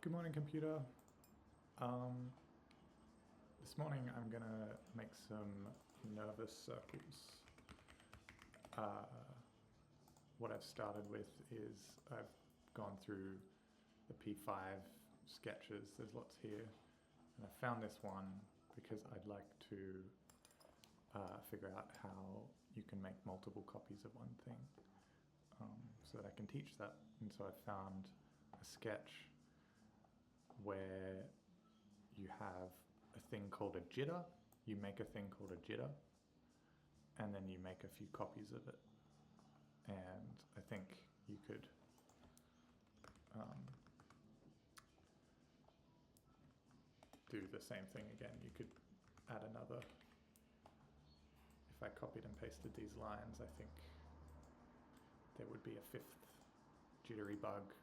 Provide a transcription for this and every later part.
Good morning, computer. This morning I'm gonna make some nervous circles. What I've started with is I've gone through the P5 sketches, there's lots here, and I found this one because I'd like to figure out how you can make multiple copies of one thing so that I can teach that. And so I found a sketch where you have a thing called a jitter, you make a thing called a jitter, and then you make a few copies of it. And I think you could do the same thing again. You could add another. If I copied and pasted these lines, I think there would be a fifth jittery bug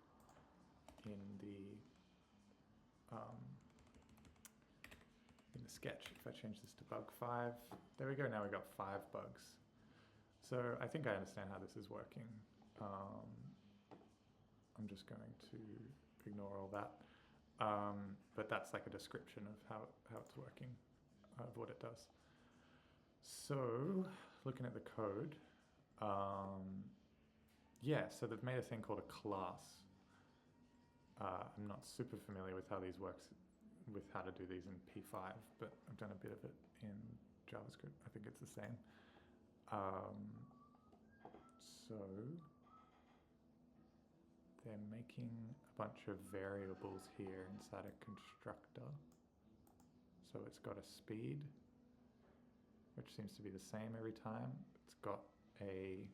in the sketch. If I change this to bug 5, there we go, now we got 5 bugs. So I think I understand how this is working. I'm just going to ignore all that. But that's like a description of how it's working, of what it does. So looking at the code, yeah, so they've made a thing called a class. I'm not super familiar with how these works, with how to do these in P5, but I've done a bit of it in JavaScript. I think it's the same. So they're making a bunch of variables here inside a constructor. So it's got a speed, which seems to be the same every time. It's got a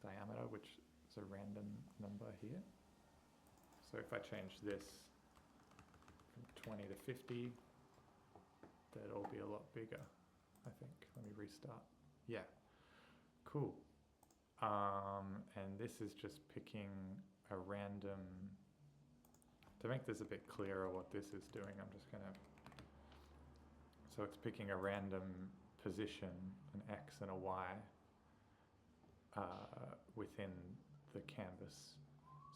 diameter, which is a random number here. So if I change this from 20 to 50, that'll all be a lot bigger, I think. Let me restart. Yeah, cool. And this is just picking a random, to make this a bit clearer what this is doing, I'm just gonna, so it's picking a random position, an X and a Y, within the canvas.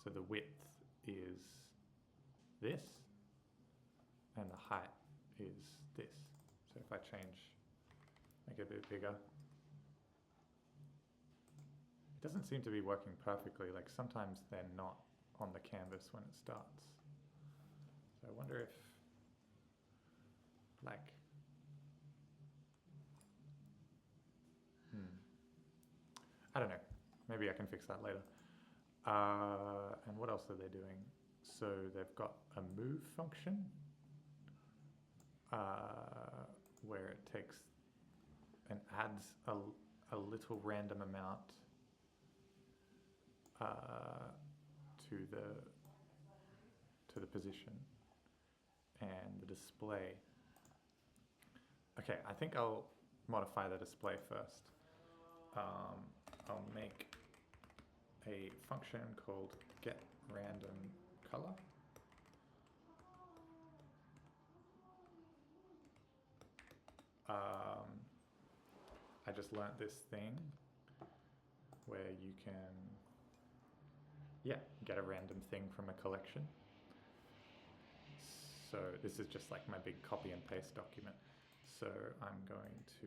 So the width is this, and the height is this. So if I change, make it a bit bigger, it doesn't seem to be working perfectly. Like sometimes they're not on the canvas when it starts. So I wonder if, like, I don't know, maybe I can fix that later. And what else are they doing? So they've got a move function where it takes and adds a little random amount to the position and the display. Okay, I think I'll modify the display first. I'll make a function called getRandomColor. I just learnt this thing where you can, yeah, get a random thing from a collection. So this is just like my big copy and paste document. So I'm going to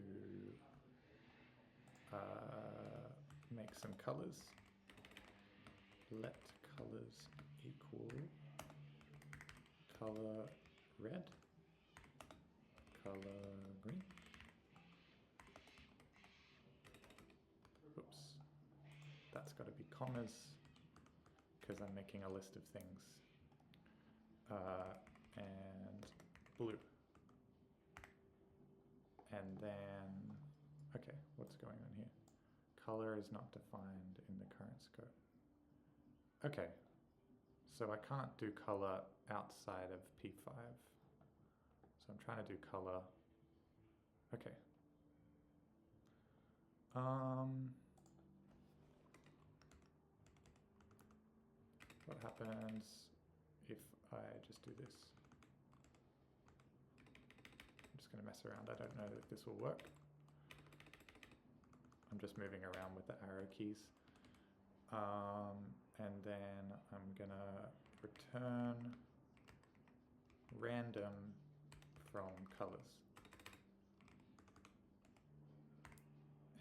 make some colors. Let colors equal color red, color green. Oops, that's got to be commas because I'm making a list of things. And blue. And then, okay, what's going on here? Color is not defined in the current scope. Okay, so I can't do color outside of P5. So I'm trying to do color. Okay. What happens if I just do this? I'm just going to mess around. I don't know if this will work. I'm just moving around with the arrow keys. And then I'm going to return random from colors.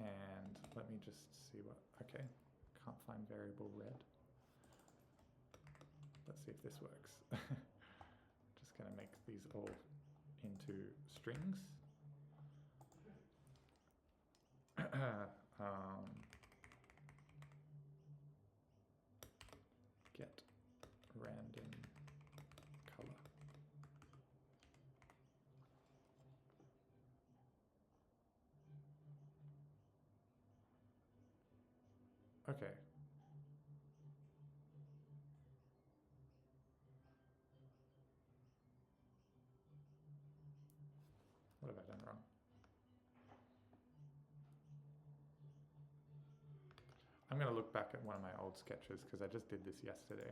And let me just see what, okay, can't find variable red. Let's see if this works. Just gonna make these all into strings. Get random color. Okay. What have I done wrong? I'm going to look back at one of my old sketches because I just did this yesterday.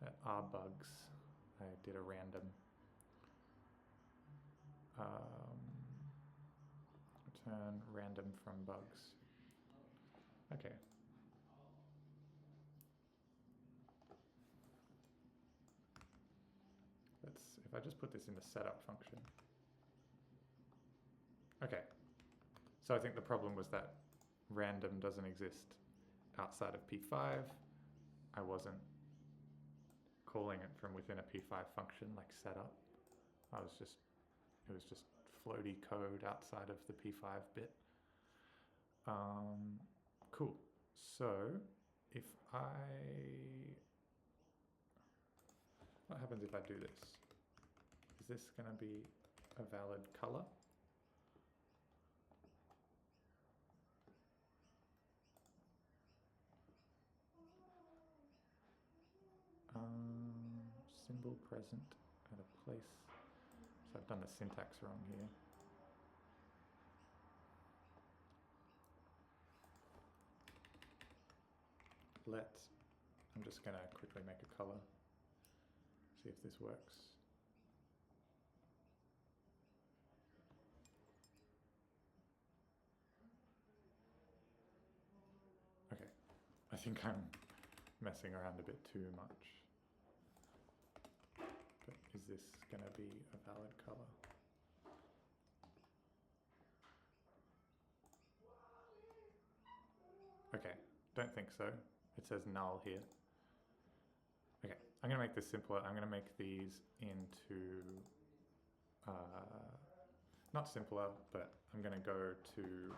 At rbugs, I did a random return random from bugs. Okay. If I just put this in the setup function. Okay. So I think the problem was that random doesn't exist outside of P5. I wasn't calling it from within a P5 function like setup. It was just floaty code outside of the P5 bit. Cool. So if what happens if I do this? Is this going to be a valid color? Symbol present at a place. So I've done the syntax wrong here. I'm just going to quickly make a color. See if this works. Okay, I think I'm messing around a bit too much. But is this going to be a valid color? Okay, don't think so. It says null here. Okay, I'm going to make this simpler. I'm going to make these into, not simpler, but I'm going to go to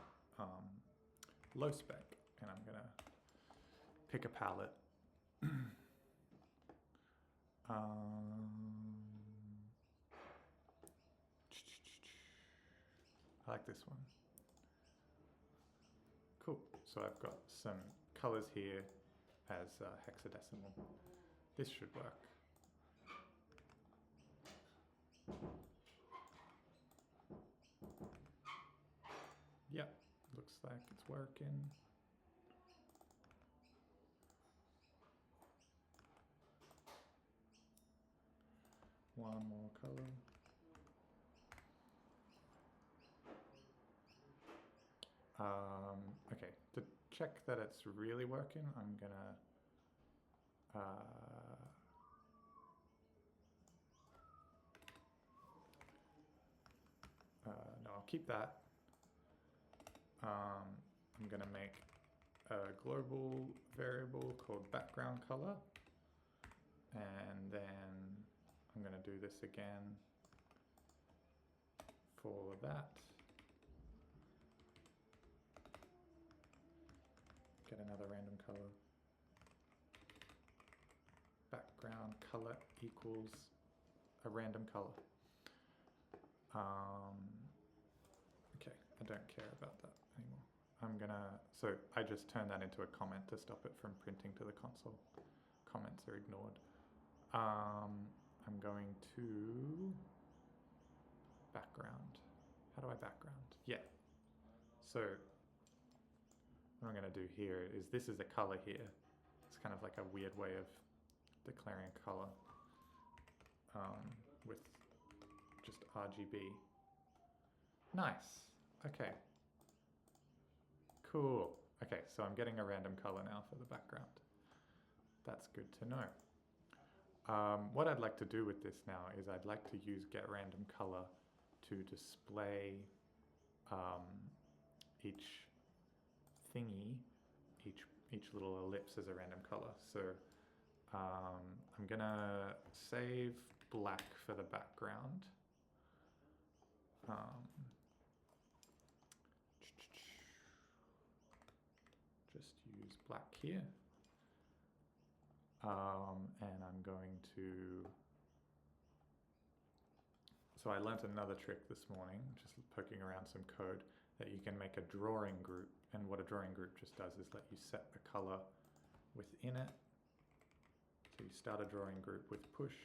low spec, and I'm going to pick a palette. I like this one. Cool. So I've got some colors here as hexadecimal. This should work. Yep, looks like it's working. One more color. Okay, to check that it's really working, I'm gonna no, I'll keep that. I'm gonna make a global variable called background color, and then I'm gonna do this again for that. Get another random color. Background color equals a random color. Okay, I don't care about that anymore. So I just turned that into a comment to stop it from printing to the console. Comments are ignored. I'm going to background. How do I background? Yeah. So what I'm going to do here is this is a color here. It's kind of like a weird way of declaring a color with just RGB. Nice. Okay. Cool. Okay, so I'm getting a random color now for the background. That's good to know. What I'd like to do with this now is I'd like to use getRandomColor to display each thingy, each little ellipse as a random color. So I'm gonna save black for the background. Just use black here. And I'm going to, so I learnt another trick this morning, just poking around some code, that you can make a drawing group. And what a drawing group just does is let you set the color within it. So you start a drawing group with push.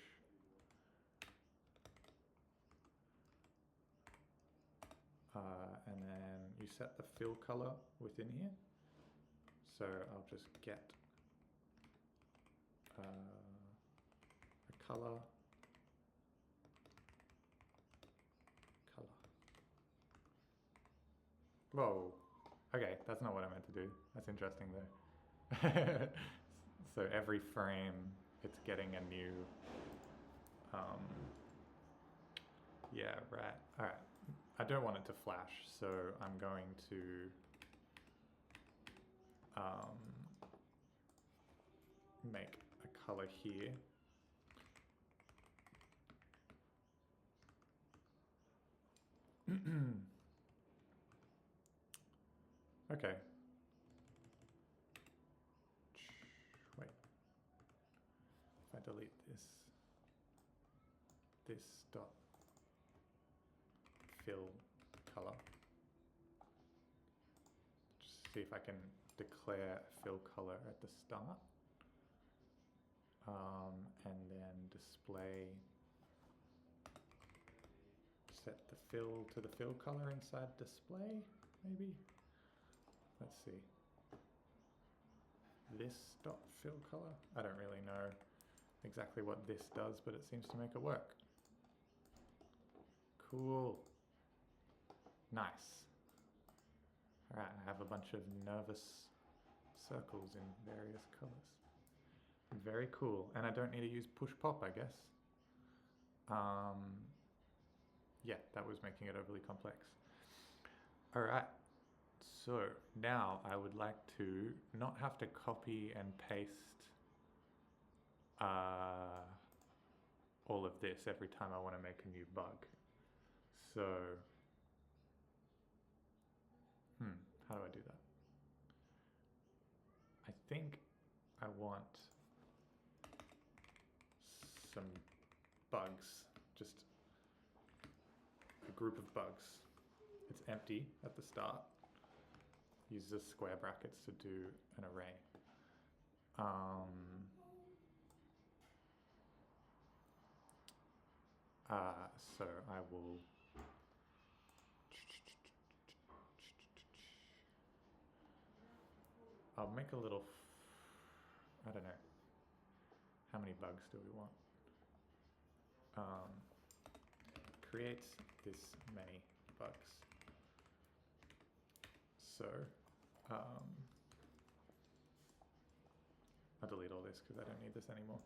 And then you set the fill color within here. So I'll just get a color, Whoa, okay, that's not what I meant to do. That's interesting though. So every frame, it's getting a new, yeah, right, all right. I don't want it to flash, so I'm going to make a color here. Okay. Wait. If I delete this dot fill color. Just see if I can declare fill color at the start. And then display, set the fill to the fill color inside display, maybe? Let's see. This dot fill color? I don't really know exactly what this does, but it seems to make it work. Cool. Nice. All right, I have a bunch of nervous circles in various colors. Very cool. And I don't need to use push pop, I guess. Yeah, that was making it overly complex. All right. So now I would like to not have to copy and paste all of this every time I want to make a new bug. So, how do I do that? I think I want some bugs, just a group of bugs. It's empty at the start. Use the square brackets to do an array. So I will I'll make a little, I don't know, how many bugs do we want? Create this many bugs. So, I'll delete all this because I don't need this anymore.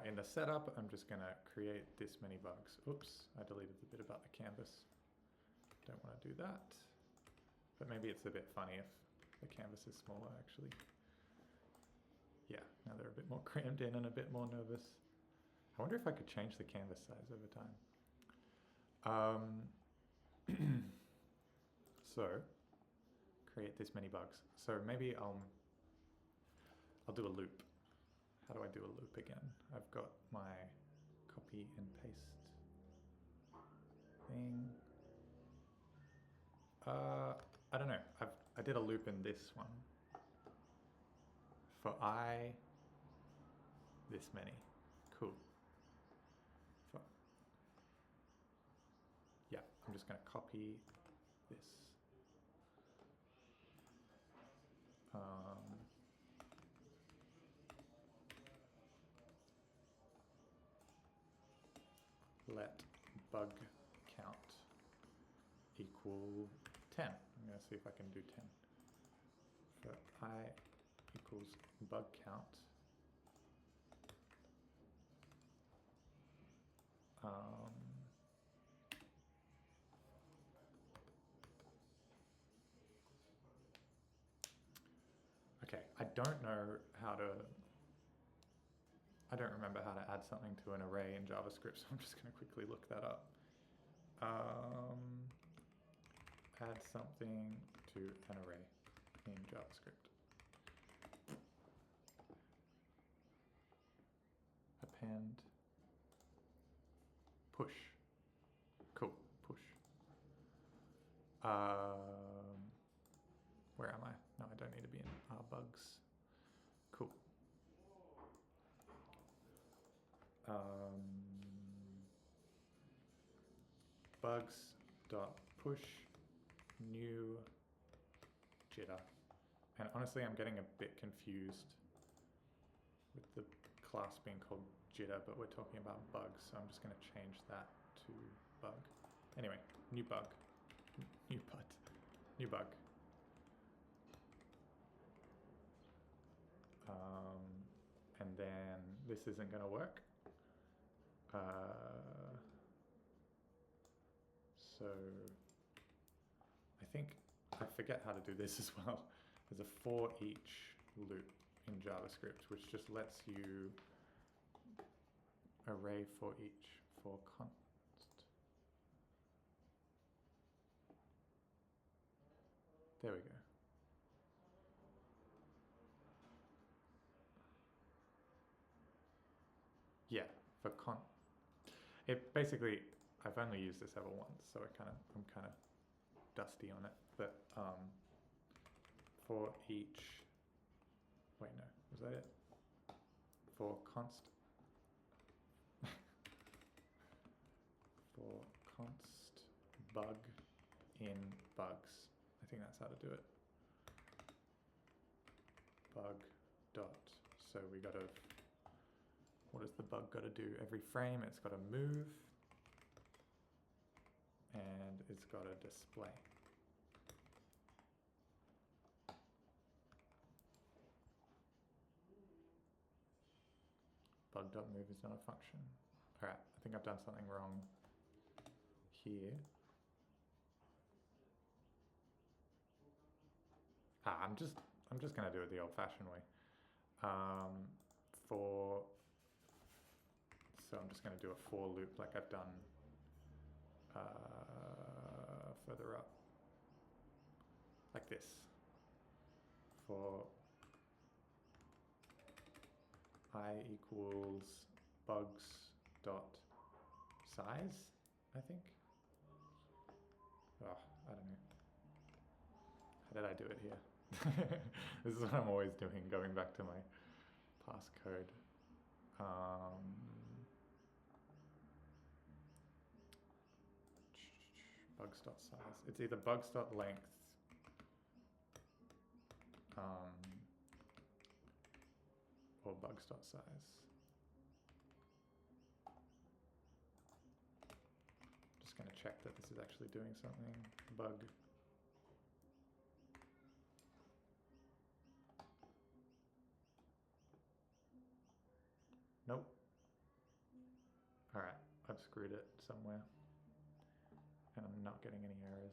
In the setup, I'm just gonna create this many bugs. Oops, I deleted the bit about the canvas. Don't want to do that. But maybe it's a bit funny if the canvas is smaller, actually. Yeah, now they're a bit more crammed in and a bit more nervous. I wonder if I could change the canvas size over time. So, create this many bugs. So maybe I'll do a loop. How do I do a loop again? I've got my copy and paste thing. I don't know. I did a loop in this one. For I, this many. Cool. Yeah, I'm just going to copy this. Let bug count equal 10. I'm going to see if I can do 10. For I equals bug count, I don't know how to, I don't remember how to add something to an array in JavaScript, so I'm just going to quickly look that up. Add something to an array in JavaScript. Append, push. Cool, push. Where am I? No, I don't need to be in bugs. Cool. Bugs dot push new jitter. And honestly, I'm getting a bit confused with the class being called jitter, but we're talking about bugs, so I'm just going to change that to bug. Anyway, new bug. New bug. And then this isn't going to work. So I think I forget how to do this as well. There's a for each loop in JavaScript, which just lets you array for each for const. There we go. Yeah, for it basically, I've only used this ever once, so I'm kind of dusty on it. But for each, wait, no, was that it? For const, for const bug in bugs. I think that's how to do it. Bug dot. So we got to. What does the bug got to do? Every frame it's got to move and it's got to display. Bug.move is not a function. All right, I think I've done something wrong here. I'm just going to do it the old-fashioned way. So I'm just going to do a for loop like I've done further up, like this. For I equals bugs dot size, I think. Oh, I don't know. How did I do it here? This is what I'm always doing, going back to my passcode. Bugs.size. It's either bugs.length or bugs.size. Just going to check that this is actually doing something. Bug. Nope. All right, I've screwed it somewhere. And I'm not getting any errors.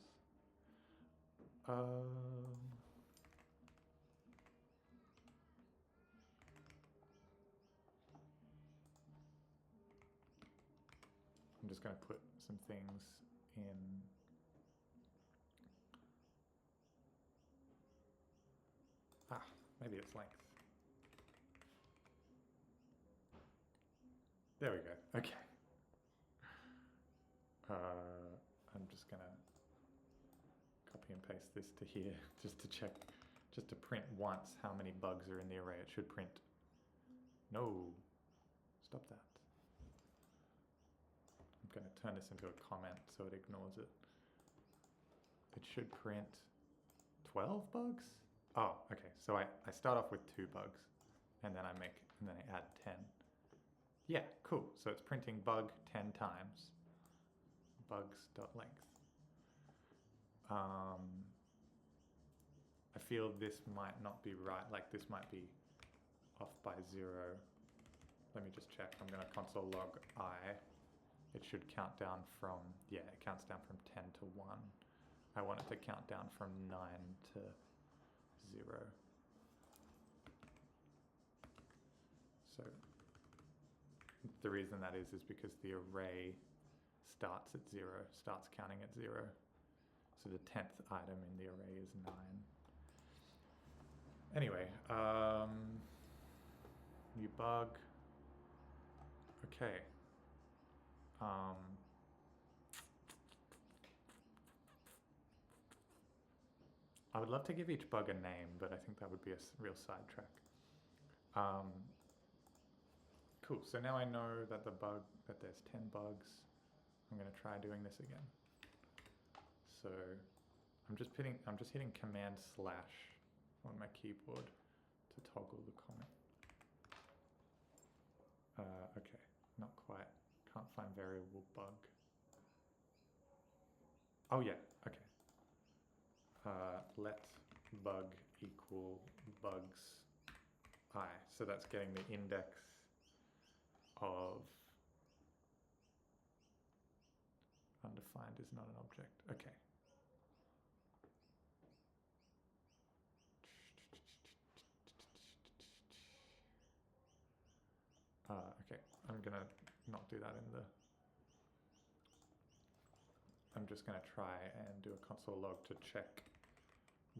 I'm just going to put some things in. Maybe it's length. There we go. Okay. I'm just going to copy and paste this to here just to check, just to print once how many bugs are in the array. It should print. No, stop that. I'm going to turn this into a comment so it ignores it. It should print 12 bugs? Oh, okay. So I start off with 2 bugs and then I add 10. Yeah, cool. So it's printing bug 10 times. Bugs.length. I feel this might not be right, like this might be off by 0. Let me just check. I'm going to console log I. It should count down from, yeah, it counts down from 10 to 1. I want it to count down from 9 to 0. So the reason that is because the array starts at 0, starts counting at 0. So the 10th item in the array is 9. Anyway, new bug. Okay. I would love to give each bug a name, but I think that would be a real sidetrack. Cool, so now I know that there's 10 bugs. I'm gonna try doing this again. So I'm just hitting Command/ on my keyboard to toggle the comment. Okay, not quite. Can't find variable bug. Oh yeah, okay. Let bug equal bugs I. So that's getting the index of undefined is not an object. Okay. Okay, I'm gonna not do that in the... I'm just gonna try and do a console log to check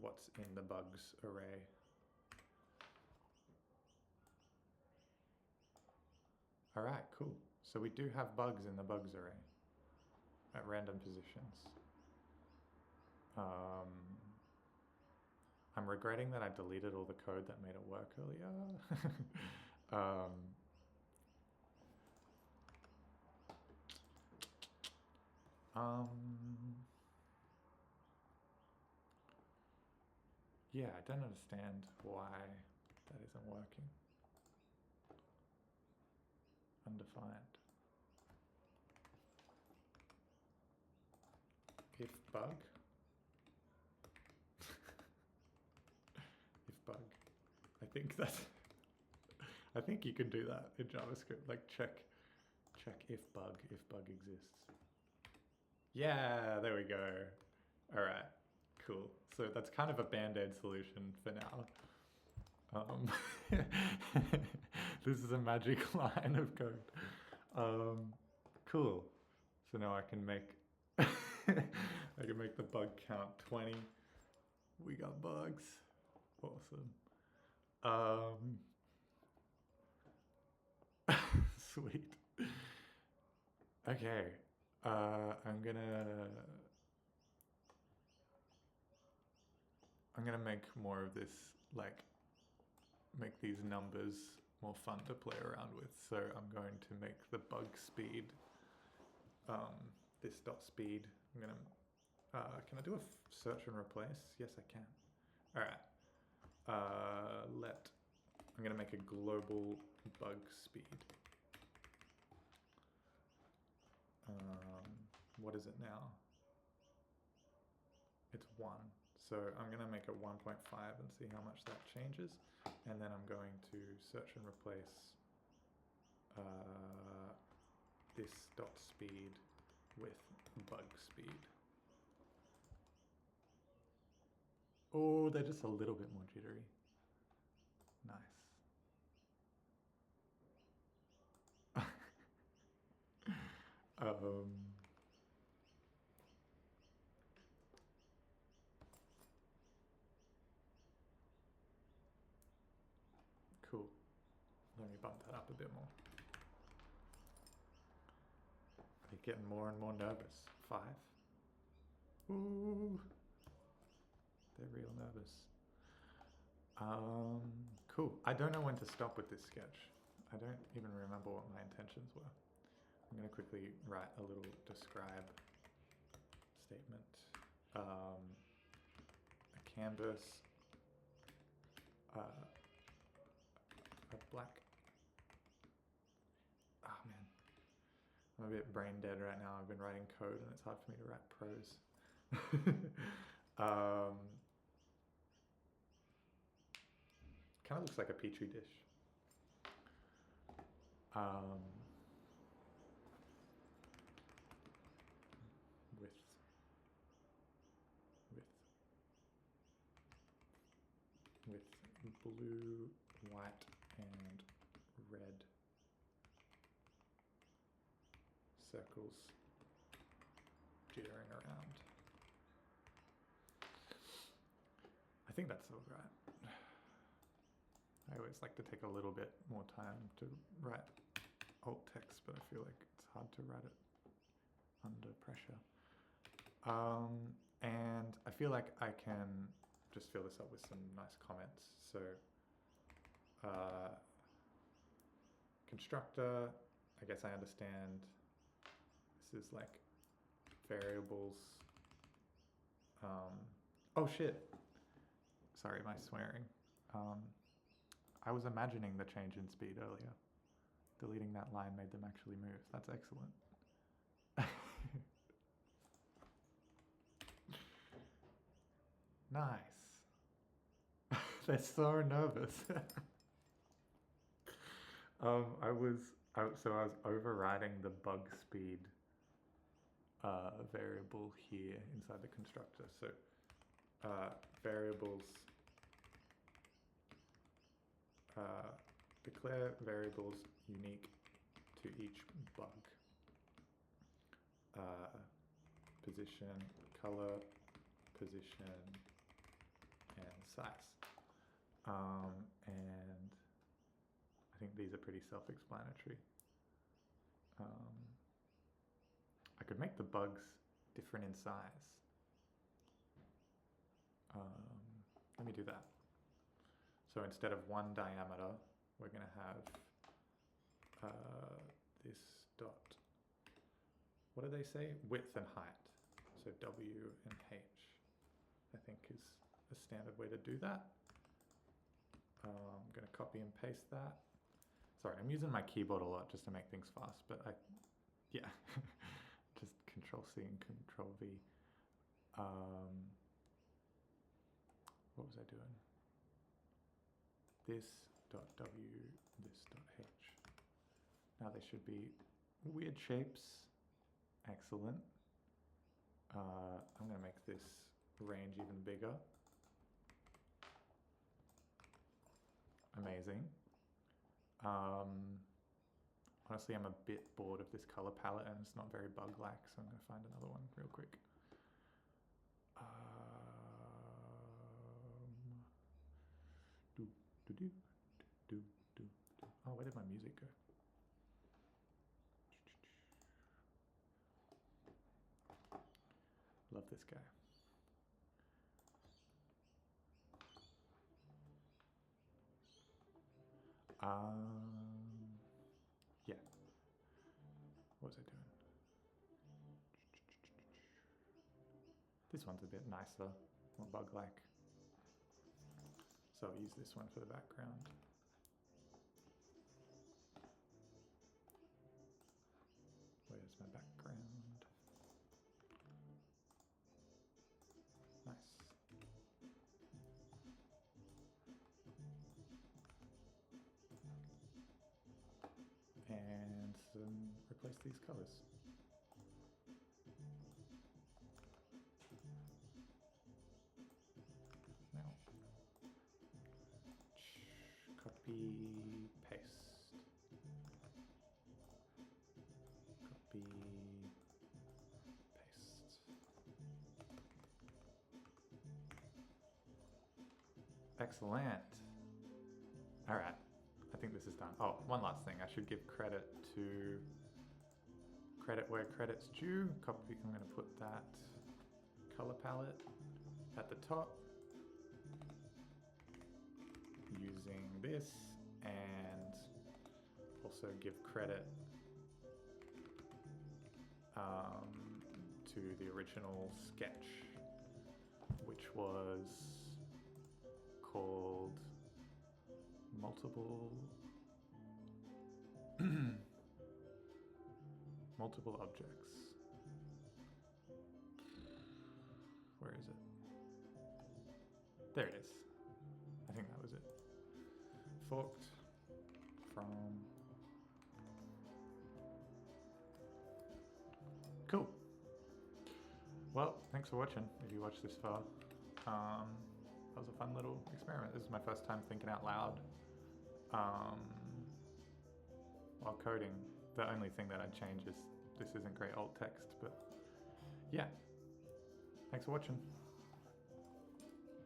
what's in the bugs array. All right, cool. So we do have bugs in the bugs array at random positions. I'm regretting that I deleted all the code that made it work earlier. Yeah, I don't understand why that isn't working. Undefined. If bug. If bug. I think that's... I think you can do that in JavaScript, like check if bug exists. Yeah, there we go. All right, cool. So that's kind of a band-aid solution for now. This is a magic line of code. Cool. So now I can make I can make the bug count 20. We got bugs. Awesome. Sweet. Okay. I'm gonna make more of this, like, make these numbers more fun to play around with. So I'm going to make the bug speed, this dot speed. I'm gonna, can I do a search and replace? Yes, I can. All right. I'm gonna make a global bug speed. What is it now? It's 1. So I'm going to make it 1.5 and see how much that changes. And then I'm going to search and replace this dot speed with bug speed. Oh, they're just a little bit more jittery. Nice. Cool. Let me bump that up a bit more. They're getting more and more nervous. 5. Ooh. They're real nervous. Cool. I don't know when to stop with this sketch. I don't even remember what my intentions were. I'm going to quickly write a little describe statement. A canvas, a black... Oh man, I'm a bit brain dead right now. I've been writing code and it's hard for me to write prose. Kind of looks like a petri dish. With blue, white, and red circles jittering around. I think that's all right. I always like to take a little bit more time to write alt text, but I feel like it's hard to write it under pressure. And I feel like I can just fill this up with some nice comments. So constructor, I guess I understand. This is like variables. Oh shit. Sorry, my swearing. I was imagining the change in speed earlier. Deleting that line made them actually move. That's excellent. Nice. They're so nervous. I was overriding the bug speed variable here inside the constructor. So variables declare variables unique to each bug. Position, color, position, and size. And I think these are pretty self-explanatory. I could make the bugs different in size. Let me do that. So instead of one diameter, we're going to have this dot. What do they say? Width and height. So W and H, I think, is a standard way to do that. I'm going to copy and paste that. Sorry, I'm using my keyboard a lot just to make things fast, but yeah, just Control C and Control V. What was I doing? This dot W, this dot H. Now they should be weird shapes. Excellent. I'm going to make this range even bigger. Amazing. Honestly, I'm a bit bored of this color palette and it's not very bug-like, so I'm going to find another one real quick. Oh, where did my music go? Love this guy. Yeah. What was I doing? This one's a bit nicer, more bug-like. So I'll use this one for the background. Where's my background? Nice. And replace these colors. Now, copy, paste. Copy, paste. Excellent. All right. I think this is done. Oh, one last thing. I should give credit where credit's due. Copy. I'm going to put that color palette at the top using this, and also give credit to the original sketch, which was called multiple objects. Where is it? There it is. I think that was it. Forked from. Cool. Well, thanks for watching. If you watched this far, that was a fun little experiment. This is my first time thinking out loud. while coding. The only thing that I'd change is this isn't great alt text, but yeah. Thanks for watching.